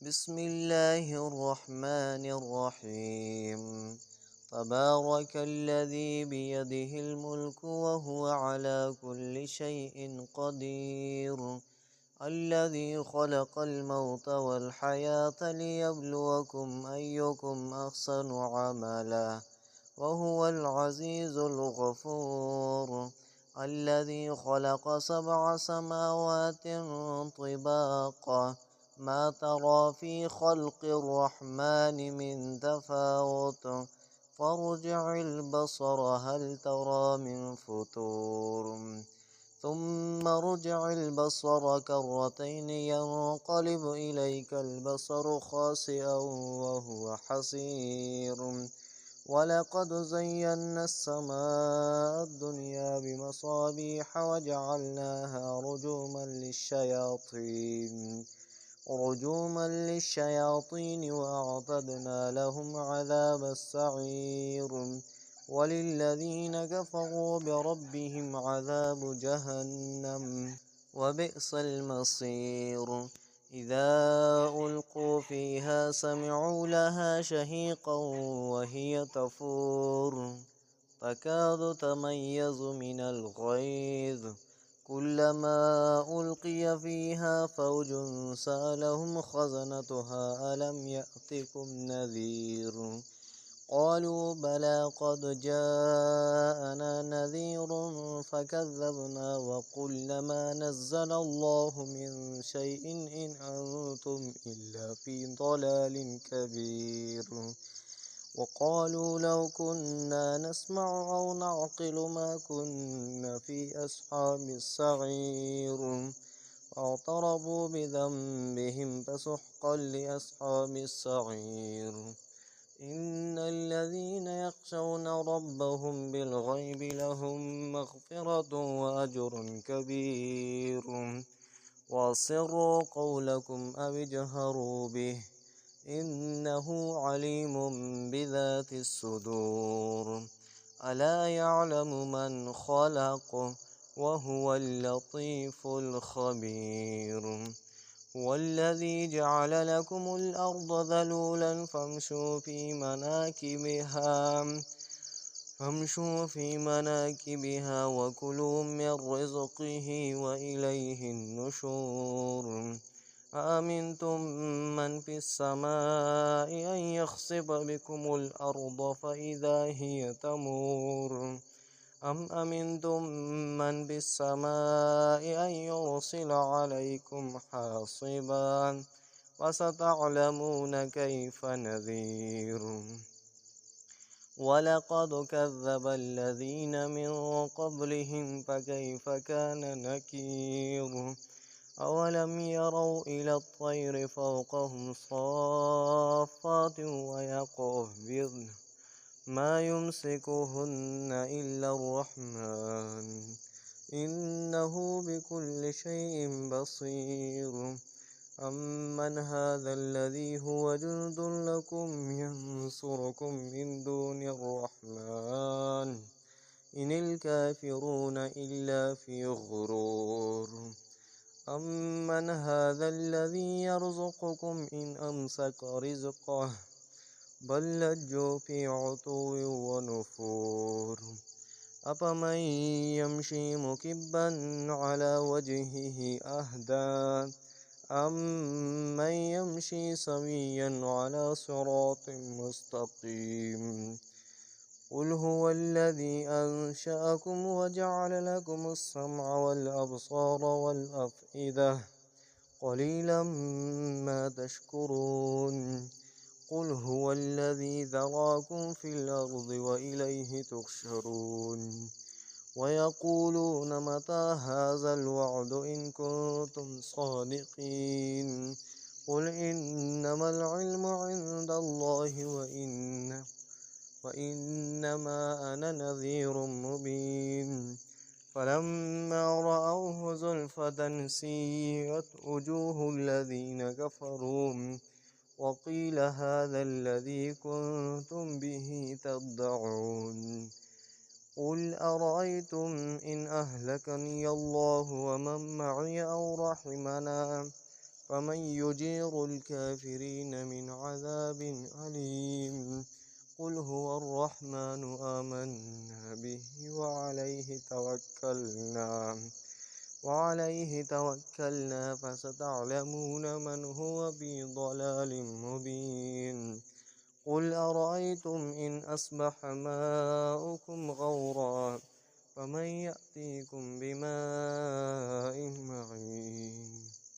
بسم الله الرحمن الرحيم. تبارك الذي بيده الملك وهو على كل شيء قدير. الذي خلق الموت والحياة ليبلوكم أيكم أحسن عملا وهو العزيز الغفور. الذي خلق 7 سماوات طباقا ما ترى في خلق الرحمن من تفاوت فارجع البصر هل ترى من فتور ثم ارجع البصر كرتين ينقلب إليك البصر خاسئا وهو حسير. ولقد زينا السماء الدنيا بمصابيح وجعلناها رجوما للشياطين وأعتدنا لهم عذاب السعير. وللذين كفروا بربهم عذاب جهنم وبئس المصير. إذا ألقوا فيها سمعوا لها شهيقا وهي تفور تكاد تميز من الغيظ. كلما ألقي فيها فوج سألهم خزنتها ألم يأتكم نذير قالوا بلى قد جاءنا نذير فكذبنا وقلنا ما نزل الله من شيء إن أنتم إلا في ضلال كبير. وقالوا لو كنا نسمع أو نعقل ما كنا في أصحاب السعير. واعترفوا بذنبهم فسحقا لأصحاب السعير. إن الذين يخشون ربهم بالغيب لهم مغفرة وأجر كبير. وأسروا قولكم أو اجهروا به إنه عليم بذات الصدور. ألا يعلم من خلق وهو اللطيف الخبير. هو الذي جعل لكم الأرض ذلولا فامشوا في مناكبها وكلوا من رزقه وإليه النشور. أأمنتم من في السماء أن يخسف بكم الأرض فإذا هي تمور أم أمنتم من في السماء أن يرسل عليكم حاصبا فستعلمون كيف نذير. ولقد كذب الذين من قبلهم فكيف كان نكير. أولم يروا إلى الطير فوقهم صافات ويقبضن ما يمسكهن إلا الرحمن إنه بكل شيء بصير. أمن هذا الذي هو جند لكم ينصركم من دون الرحمن إن الكافرون إلا في غرور. أمن هذا الذي يرزقكم إن أمسك رزقه بل لجوا في عتو ونفور. أفمن يمشي مكبا على وجهه أهدى أمن يمشي سويا على صراط مستقيم. قل هو الذي أنشأكم وجعل لكم السمع والأبصار والأفئدة قليلا ما تشكرون. قل هو الذي ذراكم في الأرض وإليه تحشرون. ويقولون متى هذا الوعد إن كنتم صادقين. قل إنما العلم عند الله وإنما أنا نذير مبين. فلما رأوه زلفة سيئت وجوه الذين كفروا وقيل هذا الذي كنتم به تدعون. قل أرأيتم إن أهلكني الله ومن معي أو رحمنا فمن يجير الكافرين من عذاب أليم قل هو الرحمن آمنا به وعليه توكلنا فستعلمون من هو في ضلال مبين قل أرأيتم إن أصبح ماؤكم غورا فمن يأتيكم بماء معين